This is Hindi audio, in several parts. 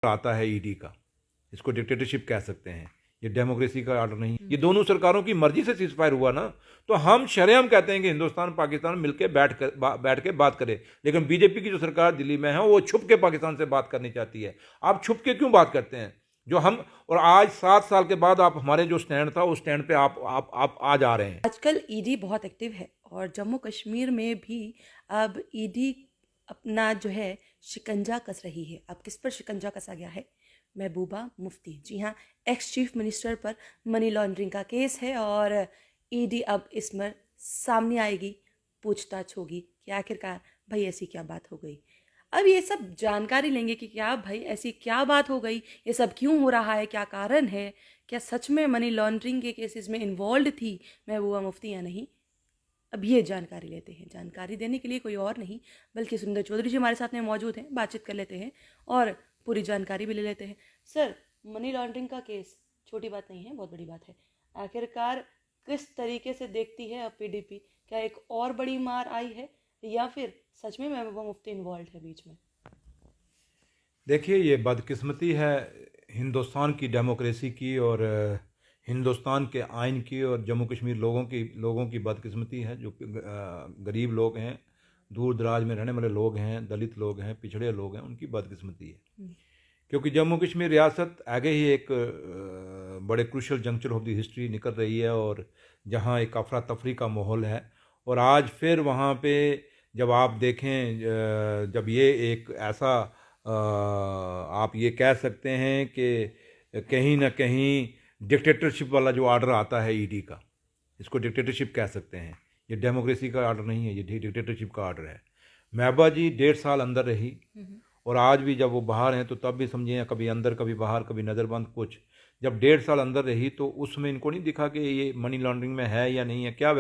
आता है ईडी का, इसको डिक्टेटरशिप कह सकते हैं, ये डेमोक्रेसी का ऑर्डर नहीं, ये दोनों सरकारों की मर्जी से सीजफायर हुआ ना। तो हम शरेआम कहते हैं कि हिंदुस्तान पाकिस्तान मिलकर बैठ के बात करे, लेकिन बीजेपी की जो सरकार दिल्ली में है वो छुप के पाकिस्तान से बात करनी चाहती है। आप छुप के क्यों बात करते हैं? जो हम, और आज 7 साल के बाद आप हमारे जो स्टैंड था उस स्टैंड पे आप आज आ रहे हैं। आजकल ईडी बहुत एक्टिव है और जम्मू कश्मीर में भी अब ईडी अपना जो है शिकंजा कस रही है। अब किस पर शिकंजा कसा गया है? महबूबा मुफ्ती, जी हाँ, एक्स चीफ मिनिस्टर पर मनी लॉन्ड्रिंग का केस है और ईडी अब इसमें सामने आएगी, पूछताछ होगी कि आखिरकार भाई ऐसी क्या बात हो गई। अब ये सब जानकारी लेंगे कि क्या भाई ऐसी क्या बात हो गई, ये सब क्यों हो रहा है, क्या कारण है, क्या सच में मनी लॉन्ड्रिंग के केसेस में इन्वॉल्व थी महबूबा मुफ्ती या नहीं। अब ये जानकारी लेते हैं। जानकारी देने के लिए कोई और नहीं बल्कि सुंदर चौधरी जी हमारे साथ में मौजूद हैं, बातचीत कर लेते हैं और पूरी जानकारी भी ले लेते हैं। सर, मनी लॉन्ड्रिंग का केस छोटी बात नहीं है, बहुत बड़ी बात है। आखिरकार किस तरीके से देखती है अब पीडीपी? क्या एक और बड़ी मार आई है या फिर सच में महबूबा मुफ्ती इन्वॉल्व है बीच में? देखिए, ये बदकिस्मती है हिंदुस्तान की डेमोक्रेसी की और हिंदुस्तान के आइन की और जम्मू कश्मीर लोगों की बदकिस्मती है। जो गरीब लोग हैं, दूर दराज में रहने वाले लोग हैं, दलित लोग हैं, पिछड़े लोग हैं, उनकी बदकिस्मती है। क्योंकि जम्मू कश्मीर रियासत आगे ही एक बड़े crucial juncture of the history निकल रही है और जहाँ एक अफरा तफरी का माहौल है। और आज फिर वहाँ पे जब आप देखें, जब ये एक ऐसा आप ये कह सकते हैं कि कहीं ना कहीं डिक्टेटरशिप वाला जो ऑर्डर आता है ईडी का, इसको डिक्टेटरशिप कह सकते हैं, ये डेमोक्रेसी का ऑर्डर नहीं है, ये डिक्टेटरशिप का ऑर्डर है। महबूबा जी 1.5 साल अंदर रही और आज भी जब वो बाहर हैं तो तब भी समझिए कभी अंदर कभी बाहर, कभी नज़रबंद कुछ। जब 1.5 साल अंदर रही तो उसमें इनको नहीं दिखा कि ये मनी लॉन्ड्रिंग में है या नहीं है, क्या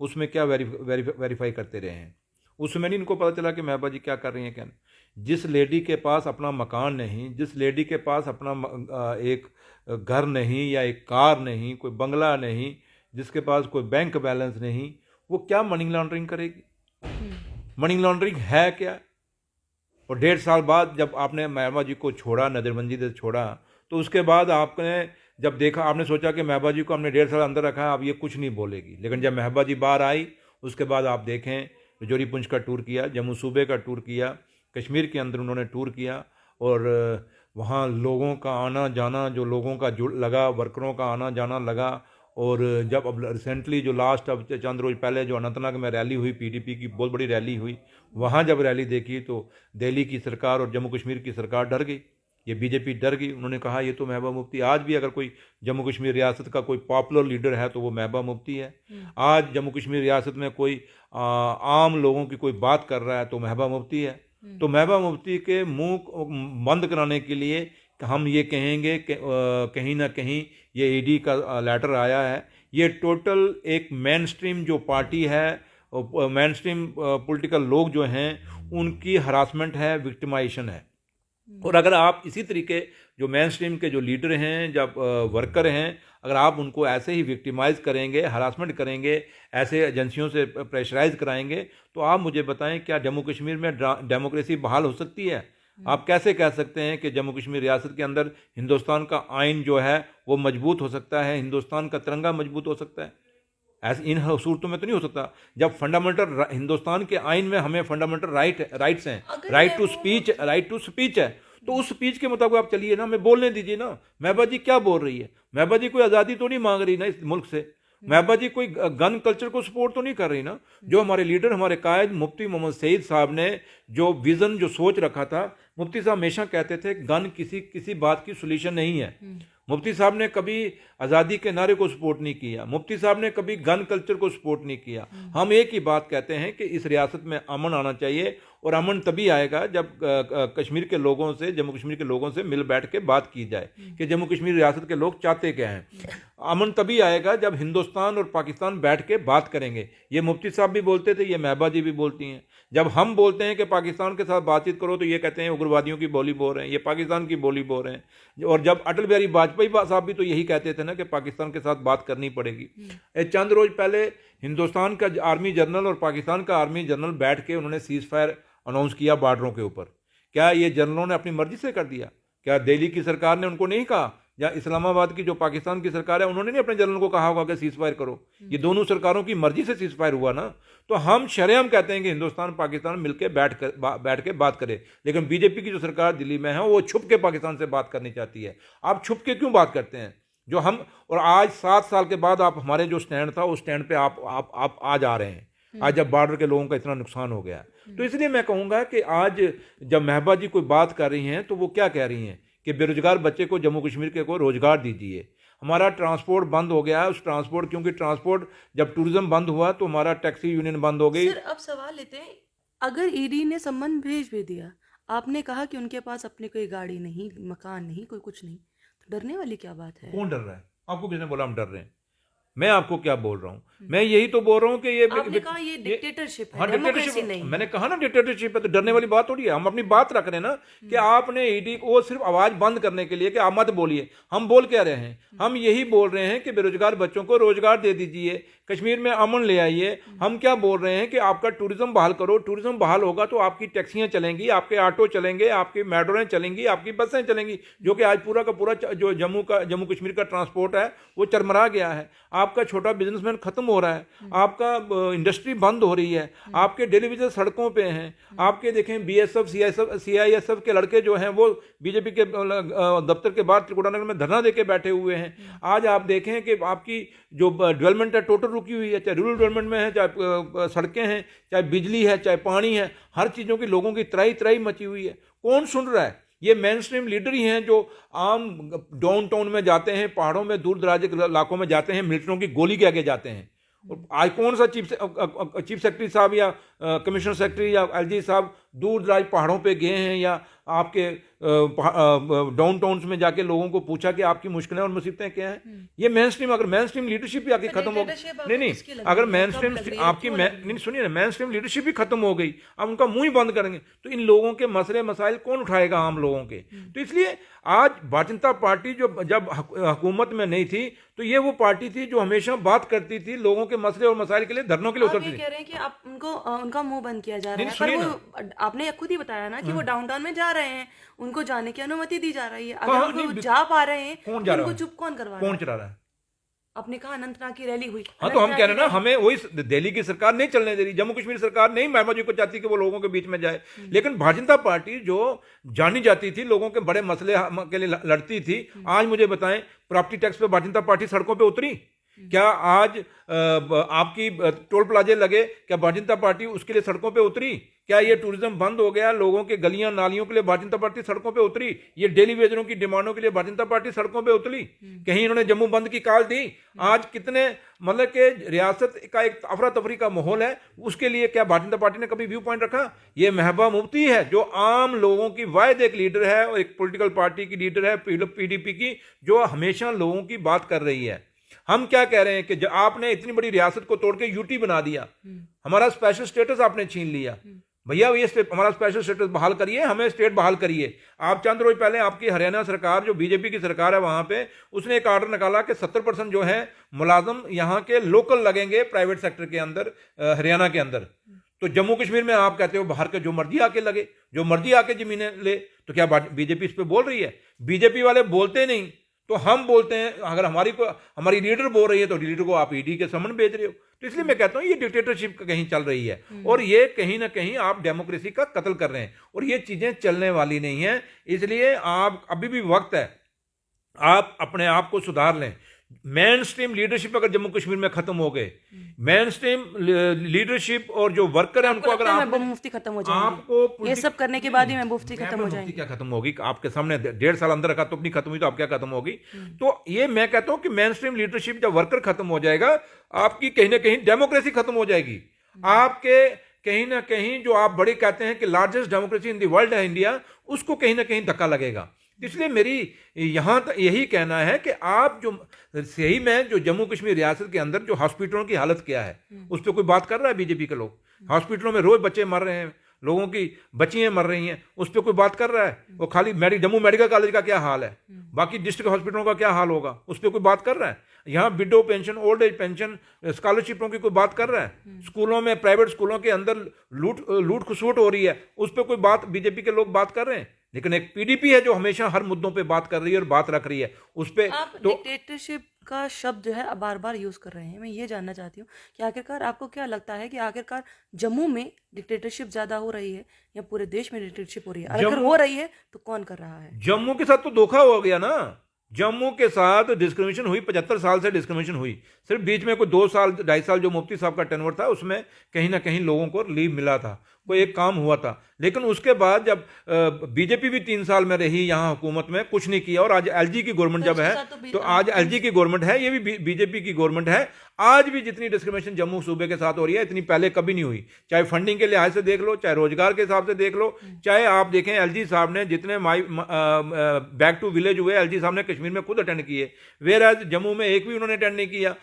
उसमें क्या वेरीफाई करते रहे हैं। उसमें नहीं इनको पता चला कि महबूबा जी क्या कर रही हैं। क्या, जिस लेडी के पास अपना मकान नहीं, जिस लेडी के पास अपना एक घर नहीं या एक कार नहीं, कोई बंगला नहीं, जिसके पास कोई बैंक बैलेंस नहीं, वो क्या मनी लॉन्ड्रिंग करेगी? मनी लॉन्ड्रिंग है क्या? और 1.5 साल बाद जब आपने महबूबा जी को छोड़ा, नज़रबंदी से छोड़ा, तो उसके बाद आपने जब देखा, आपने सोचा कि महबूबा जी को हमने 1.5 साल अंदर रखा, अब ये कुछ नहीं बोलेगी। लेकिन जब महबूबा जी बाहर आई, उसके बाद आप देखें, रजौरी पुंछ का टूर किया, जम्मू सूबे का टूर किया, कश्मीर के अंदर उन्होंने टूर किया और वहाँ लोगों का आना जाना, जो लोगों का जुड़ लगा, वर्करों का आना जाना लगा। और जब अब रिसेंटली जो लास्ट अब चंद रोज़ पहले जो अनंतनाग में रैली हुई, पीडीपी की बहुत बड़ी रैली हुई, वहाँ जब रैली देखी तो दिल्ली की सरकार और जम्मू कश्मीर की सरकार डर गई, ये बीजेपी डर गई। उन्होंने कहा ये तो महबूबा मुफ्ती, आज भी अगर कोई जम्मू कश्मीर रियासत का कोई पॉपुलर लीडर है तो वो महबूबा मुफ्ती है। आज जम्मू कश्मीर रियासत में कोई आम लोगों की कोई बात कर रहा है तो महबूबा मुफ्ती है। तो महबूबा मुफ्ती के मुंह बंद कराने के लिए हम ये कहेंगे कि कहीं ना कहीं ये ईडी का लेटर आया है। ये टोटल एक मेन स्ट्रीम जो पार्टी है, मेन स्ट्रीम पॉलिटिकल लोग जो हैं, उनकी हरासमेंट है, विक्टिमाइजेशन है। और अगर आप इसी तरीके जो मेन स्ट्रीम के जो लीडर हैं, जब वर्कर हैं, अगर आप उनको ऐसे ही विक्टिमाइज करेंगे, हरासमेंट करेंगे, ऐसे एजेंसियों से प्रेशराइज कराएंगे, तो आप मुझे बताएं क्या जम्मू कश्मीर में डेमोक्रेसी बहाल हो सकती है? आप कैसे कह सकते हैं कि जम्मू कश्मीर रियासत के अंदर हिंदुस्तान का आइन जो है वो मजबूत हो सकता है, हिंदुस्तान का तिरंगा मजबूत हो सकता है? ऐसे इन सूरतों में तो नहीं हो सकता। जब फंडामेंटल हिंदुस्तान के आइन में हमें फंडामेंटल राइट्स हैं, राइट टू स्पीच है, तो उस स्पीच के मुताबिक आप चलिए ना, हमें बोलने दीजिए ना। महबूबा जी क्या बोल रही है? महबूबा जी कोई आज़ादी तो नहीं मांग रही ना इस मुल्क से। महबूबा जी कोई गन कल्चर को सपोर्ट तो नहीं कर रही ना। जो हमारे लीडर, हमारे कायद मुफ्ती मोहम्मद सईद साहब ने जो विज़न, जो सोच रखा था, मुफ्ती साहब हमेशा कहते थे गन किसी बात की सोल्यूशन नहीं है। मुफ्ती साहब ने कभी आज़ादी के नारे को सपोर्ट नहीं किया, मुफ्ती साहब ने कभी गन कल्चर को सपोर्ट नहीं किया। हम एक ही बात कहते हैं कि इस रियासत में अमन आना चाहिए, और अमन तभी आएगा जब कश्मीर के लोगों से, जम्मू कश्मीर के लोगों से मिल बैठ के बात की जाए कि जम्मू कश्मीर रियासत के लोग चाहते क्या हैं। अमन तभी आएगा जब हिंदुस्तान और पाकिस्तान बैठ के बात करेंगे। ये मुफ्ती साहब भी बोलते थे, ये महबूबा जी भी बोलती हैं। जब हम बोलते हैं कि पाकिस्तान के साथ बातचीत करो तो ये कहते हैं उग्रवादियों की बोली बोल रहे हैं, ये पाकिस्तान की बोली बोल रहे हैं। और जब अटल बिहारी वाजपेयी साहब भी तो यही कहते थे ना कि पाकिस्तान के साथ बात करनी पड़ेगी। चंद रोज पहले हिंदुस्तान का आर्मी जनरल और पाकिस्तान का आर्मी जनरल बैठ के उन्होंने सीज फायर अनाउंस किया बॉर्डरों के ऊपर। क्या ये जनरलों ने अपनी मर्जी से कर दिया? क्या दिल्ली की सरकार ने उनको नहीं कहा, या इस्लामाबाद की जो पाकिस्तान की सरकार है उन्होंने नहीं अपने जनरल को कहा होगा कि सीज फायर करो? ये दोनों सरकारों की मर्जी से सीज फायर हुआ ना। तो हम शरेआम कहते हैं कि हिंदुस्तान पाकिस्तान मिलकर बैठ के बात करे, लेकिन बीजेपी की जो सरकार दिल्ली में है वो छुप के पाकिस्तान से बात करनी चाहती है। आप छुप के क्यों बात करते हैं? जो हम, और आज 7 साल के बाद आप हमारे जो स्टैंड था उस स्टैंड पे आप आज आ रहे हैं, आज जब बॉर्डर के लोगों का इतना नुकसान हो गया। तो इसलिए मैं कहूँगा कि आज जब महबा जी कोई बात कर रही हैं तो वो क्या कह रही हैं कि बेरोजगार बच्चे को जम्मू कश्मीर के को रोजगार दीजिए। हमारा ट्रांसपोर्ट बंद हो गया है, उस ट्रांसपोर्ट, क्योंकि ट्रांसपोर्ट जब टूरिज्म बंद हुआ तो हमारा टैक्सी यूनियन बंद हो गई। सर अब सवाल लेते हैं, अगर ईडी ने सम्मन भेज भी दिया, आपने कहा कि उनके पास अपनी कोई गाड़ी नहीं, मकान नहीं, कोई कुछ नहीं, तो डरने वाली क्या बात है? कौन डर रहा है? आपको किसने बोला हम डर रहे हैं? मैं आपको क्या बोल रहा हूँ? मैं यही तो बोल रहा हूँ कि आपने कहा ये डिक्टेटरशिप है, हाँ, डेमोक्रेसी डिक्टेटरशिप। नहीं। मैंने कहा ना डिक्टेटरशिप है, तो डरने वाली बात थोड़ी है। हम अपनी बात रख रहे हैं ना कि आपने ईडी को सिर्फ आवाज बंद करने के लिए कि आप मत बोलिए। हम बोल क्या रहे हैं? हम यही बोल रहे हैं कि बेरोजगार बच्चों को रोजगार दे दीजिए, कश्मीर में अमन ले आइए। हम क्या बोल रहे हैं कि आपका टूरिज्म बहाल करो। टूरिज्म बहाल होगा तो आपकी टैक्सियां चलेंगी, आपके ऑटो चलेंगे, आपकी मेट्रोएं चलेंगी, आपकी बसें चलेंगी, जो कि आज पूरा का पूरा जो जम्मू कश्मीर का ट्रांसपोर्ट है वो चरमरा गया है। आपका छोटा बिजनेसमैन खत्म हो रहा है, आपका इंडस्ट्री बंद हो रही है, आपके डेली वेजेस सड़कों पे हैं। आपके देखें बीएसएफ सीआईएसएफ के लड़के जो हैं वो बीजेपी के दफ्तर के बाहर त्रिकुटानगर में धरना देके बैठे हुए हैं। आज आप देखें कि आपकी जो डेवलपमेंट है टोटल रुकी हुई है, चाहे रूरल डेवलपमेंट में है, चाहे सड़कें हैं, चाहे बिजली है, चाहे पानी है, हर चीज़ों की लोगों की त्राही त्राही मची हुई है। कौन सुन रहा है? ये मेन स्ट्रीम लीडर ही हैं जो आम डाउन टाउन में जाते हैं, पहाड़ों में दूर दराज के इलाकों में जाते हैं, मिलिट्रियों की गोली के आगे जाते हैं। और आज कौन सा चीफ सेक्रेटरी साहब या कमिश्नर सेक्रेटरी या एलजी साहब दूर दराज पहाड़ों पे गए हैं या आपके डाउन टाउन्स में जाके लोगों को पूछा कि आपकी मुश्किलें और मुसीबतें क्या हैं? ये मेन स्ट्रीम, अगर मेन स्ट्रीम लीडरशिप ही आके खत्म हो गई, नहीं, अगर मेन स्ट्रीम आपकी नहीं, सुनिए ना, मेन स्ट्रीम लीडरशिप ही खत्म हो गई, अब उनका मुंह ही बंद करेंगे तो इन लोगों के मसले मसाइल कौन उठाएगा? आम लोगों के। तो इसलिए आज भारतीय जनता पार्टी जो जब हुकूमत में नहीं थी तो ये वो पार्टी थी जो हमेशा बात करती थी, लोगों के मसले और मसाइल के लिए धरनों के लिए उतरती थी। कह रहे हैं कि आप उनको उनका मुंह बंद किया जा रहा है, पर वो आपने खुद ही बताया ना कि वो डाउनटाउन में जा रहे हैं, उनको जाने की अनुमति दी जा रही है। अगर वो जा पा रहे हैं कौन जा रहा है? उनको चुप कौन करवा रहा है? कौन चला रहा है? आपने कहा अनंतनाग की रैली हुई। हाँ, तो हम कह रहे हैं ना, हमें वही दिल्ली की सरकार नहीं चलने दे रही, जम्मू कश्मीर सरकार नहीं महबूबा जी को चाहती कि वो लोगों के बीच में जाए। लेकिन भारतीय जनता पार्टी जो जानी जाती थी, लोगों के बड़े मसले के लिए लड़ती थी, आज मुझे बताएं प्रॉपर्टी टैक्स पे भारतीय जनता पार्टी सड़कों पे उतरी? क्या आज आपकी टोल प्लाजे लगे, क्या भारतीय जनता पार्टी उसके लिए सड़कों पे उतरी? क्या ये टूरिज्म बंद हो गया, लोगों के गलियां नालियों के लिए भारतीय जनता पार्टी सड़कों पे उतरी? ये डेली वेजरों की डिमांडों के लिए भारतीय जनता पार्टी सड़कों पे उतरी? कहीं इन्होंने जम्मू बंद की काल दी? आज कितने मतलब कि रियासत का एक अफरा तफरी का माहौल है, उसके लिए क्या भारतीय जनता पार्टी ने कभी व्यू पॉइंट रखा? ये महबूबा मुफ्ती है जो आम लोगों की वायद एक लीडर है और एक पॉलिटिकल पार्टी की लीडर है, पीडीपी की, जो हमेशा लोगों की बात कर रही है। हम क्या कह रहे हैं कि आपने इतनी बड़ी रियासत को तोड़ के यूटी बना दिया, हमारा स्पेशल स्टेटस आपने छीन लिया। भैया ये हमारा स्पेशल स्टेटस बहाल करिए, हमें स्टेट बहाल करिए। आप चंद रोज पहले आपकी हरियाणा सरकार, जो बीजेपी की सरकार है, वहां पे उसने एक ऑर्डर निकाला कि 70% जो है मुलाजम यहाँ के लोकल लगेंगे प्राइवेट सेक्टर के अंदर, हरियाणा के अंदर। तो जम्मू कश्मीर में आप कहते हो बाहर के जो मर्जी आके लगे, जो मर्जी आके जमीनें ले, तो क्या बीजेपी इस पे बोल रही है? बीजेपी वाले बोलते नहीं तो हम बोलते हैं। अगर हमारी लीडर बोल रही है तो लीडर को आप ईडी के समन भेज रहे हो। तो इसलिए मैं कहता हूं ये डिक्टेटरशिप कहीं चल रही है और ये कहीं ना कहीं आप डेमोक्रेसी का कत्ल कर रहे हैं और ये चीजें चलने वाली नहीं है। इसलिए आप अभी भी वक्त है, आप अपने आप को सुधार लें। मेन स्ट्रीम लीडरशिप अगर जम्मू कश्मीर में खत्म हो गए, मेन स्ट्रीम लीडरशिप और जो वर्कर है उनको अगर आप मुफ्ती खत्म हो जाएंगे, आपको ये सब करने के बाद ही मैं मुफ्ती खत्म हो जाएंगे। क्या खत्म होगी? आपके सामने 1.5 साल अंदर रखा तो अपनी खत्म हुई, तो आप क्या खत्म होगी? तो ये मैं कहता हूं कि मेन स्ट्रीम लीडरशिप जब वर्कर खत्म हो जाएगा, आपकी कहीं ना कहीं डेमोक्रेसी खत्म हो जाएगी। आपके कहीं ना कहीं जो आप बड़े कहते हैं कि largest democracy in the world है इंडिया, उसको कहीं ना कहीं धक्का लगेगा। इसलिए मेरी यहां तक यही कहना है कि आप जो सही में जो जम्मू कश्मीर रियासत के अंदर जो हॉस्पिटलों की हालत क्या है, उस पर कोई बात कर रहा है बीजेपी के लोग? हॉस्पिटलों में रोज बच्चे मर रहे हैं, लोगों की बच्चियां मर रही हैं, उस पर कोई बात कर रहा है? वो खाली जम्मू मेडिकल कॉलेज का क्या हाल है, बाकी डिस्ट्रिक्ट हॉस्पिटलों का क्या हाल होगा, उस पर कोई बात कर रहा है? यहाँ widow pension, old age pension, स्कॉलरशिपों की कोई बात कर रहा है? स्कूलों में, प्राइवेट स्कूलों के अंदर लूट खसूट हो रही है, उस पर कोई बात बीजेपी के लोग बात कर रहे हैं? लेकिन एक पीडीपी है जो हमेशा हर मुद्दों पे बात कर रही है और बात रख रही है उस पे। आप तो डिक्टेटरशिप का शब्द जो है बार बार यूज कर रहे हैं। मैं ये जानना चाहती हूँ कि आखिरकार आपको क्या लगता है कि आखिरकार जम्मू में डिक्टेटरशिप ज्यादा हो रही है या पूरे देश में डिक्टेटरशिप हो रही है? और अगर हो रही है तो कौन कर रहा है? जम्मू के साथ तो धोखा हो गया ना। जम्मू के साथ डिस्क्रिमिनेशन हुई, 75 साल से डिस्क्रिमिनेशन हुई। सिर्फ बीच में कोई 2 साल 2.5 साल जो मुफ्ती साहब का टेन्योर था उसमें कहीं ना कहीं लोगों को लीव मिला था, कोई एक काम हुआ था। लेकिन उसके बाद जब बीजेपी भी 3 साल में रही यहाँ हुकूमत में, कुछ नहीं किया। और आज एलजी की गवर्नमेंट जब है तो आज एलजी की गवर्नमेंट है, ये भी बीजेपी की गवर्नमेंट है। आज भी जितनी डिस्क्रिमिनेशन जम्मू सूबे के साथ हो रही है इतनी पहले कभी नहीं हुई। चाहे फंडिंग के लिहाज से देख लो, चाहे रोजगार के हिसाब से देख लो, चाहे आप देखें एलजी साहब ने जितने बैक टू विलेज हुए एलजी साहब ने कश्मीर में खुद अटेंड किए, वेयर एज जम्मू में एक भी उन्होंने अटेंड नहीं किया।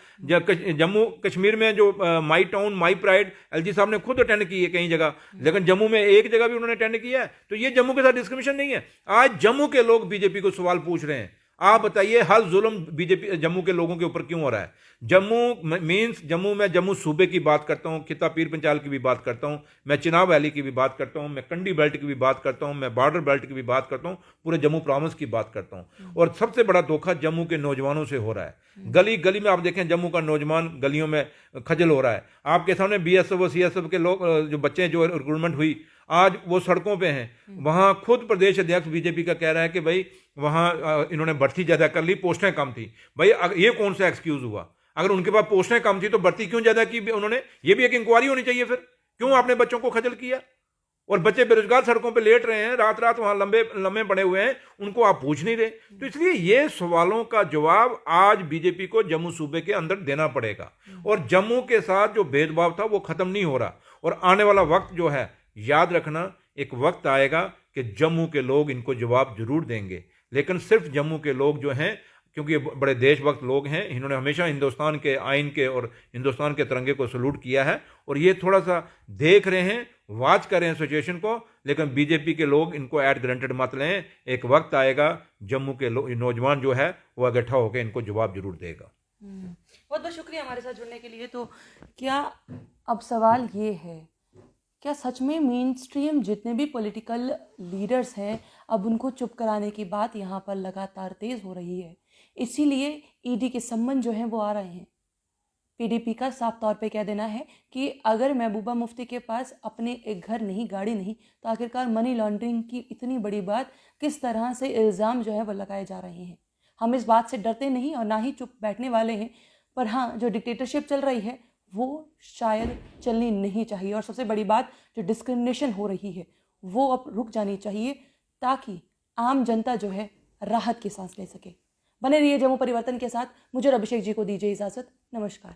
जम्मू कश्मीर में जो माई टाउन माई प्राइड एलजी साहब ने खुद अटेंड किए कई जगह, लेकिन जम्मू में एक जगह भी उन्होंने अटेंड किया है। तो ये जम्मू के साथ डिस्क्रिमिनेशन नहीं है। आज जम्मू के लोग बीजेपी को सवाल पूछ रहे हैं, आप बताइए हर जुल्म बीजेपी जम्मू के लोगों के ऊपर क्यों हो रहा है? जम्मू मींस जम्मू में जम्मू सूबे की बात करता हूं, खिता पीर पंचाल की भी बात करता हूं, मैं चिनाब वैली की भी बात करता हूं, मैं कंडी बेल्ट की भी बात करता हूं, मैं बॉर्डर बेल्ट की भी बात करता हूं, पूरे जम्मू प्रॉविंस की बात करता हूं। और सबसे बड़ा धोखा जम्मू के नौजवानों से हो रहा है। गली गली में आप देखें जम्मू का नौजवान गलियों में खजल हो रहा है। आपके सामने बीएसएफ और सीएसएफ के लोग जो बच्चे जो रिक्रूटमेंट हुई आज वो सड़कों पे हैं। वहां खुद प्रदेश अध्यक्ष बीजेपी का कह रहा है कि भाई वहां इन्होंने भर्ती ज्यादा कर ली, पोस्टें कम थी। भाई ये कौन सा एक्सक्यूज हुआ? अगर उनके पास पोस्टें कम थी तो भर्ती क्यों ज्यादा की उन्होंने? ये भी एक इंक्वायरी होनी चाहिए। फिर क्यों आपने बच्चों को खजल किया? और बच्चे बेरोजगार सड़कों पे लेट रहे हैं, रात रात वहां लंबे लंबे पड़े हुए हैं, उनको आप पूछ नहीं रहे। तो इसलिए ये सवालों का जवाब आज बीजेपी को जम्मू सूबे के अंदर देना पड़ेगा। और जम्मू के साथ जो भेदभाव था वो खत्म नहीं हो रहा। और आने वाला वक्त जो है, याद रखना, एक वक्त आएगा कि जम्मू के लोग इनको जवाब जरूर देंगे। लेकिन सिर्फ जम्मू के लोग जो हैं, क्योंकि ये बड़े देशभक्त लोग हैं, इन्होंने हमेशा हिंदुस्तान के आइन के और हिंदुस्तान के तिरंगे को सलूट किया है। और ये थोड़ा सा देख रहे हैं, वॉच कर रहे हैं सिचुएशन को। लेकिन बीजेपी के लोग इनको एट ग्रांटेड मत लें। एक वक्त आएगा जम्मू के नौजवान जो है वो इकट्ठा होकर इनको जवाब जरूर देगा। बहुत बहुत शुक्रिया हमारे साथ जुड़ने के लिए। तो क्या अब सवाल ये है, क्या सच में मेन स्ट्रीम जितने भी पॉलिटिकल लीडर्स हैं अब उनको चुप कराने की बात यहाँ पर लगातार तेज हो रही है, इसीलिए ईडी के सम्मन जो हैं वो आ रहे हैं? पीडीपी का साफ तौर पे कह देना है कि अगर महबूबा मुफ्ती के पास अपने एक घर नहीं, गाड़ी नहीं, तो आखिरकार मनी लॉन्ड्रिंग की इतनी बड़ी बात किस तरह से इल्ज़ाम जो है वो लगाए जा रहे हैं। हम इस बात से डरते नहीं और ना ही चुप बैठने वाले हैं। पर हाँ, जो डिक्टेटरशिप चल रही है वो शायद चलनी नहीं चाहिए। और सबसे बड़ी बात, जो डिस्क्रिमिनेशन हो रही है वो अब रुक जानी चाहिए, ताकि आम जनता जो है राहत की सांस ले सके। बने रहिए जम्मू परिवर्तन के साथ। मुझे और अभिषेक जी को दीजिए इजाज़त। नमस्कार।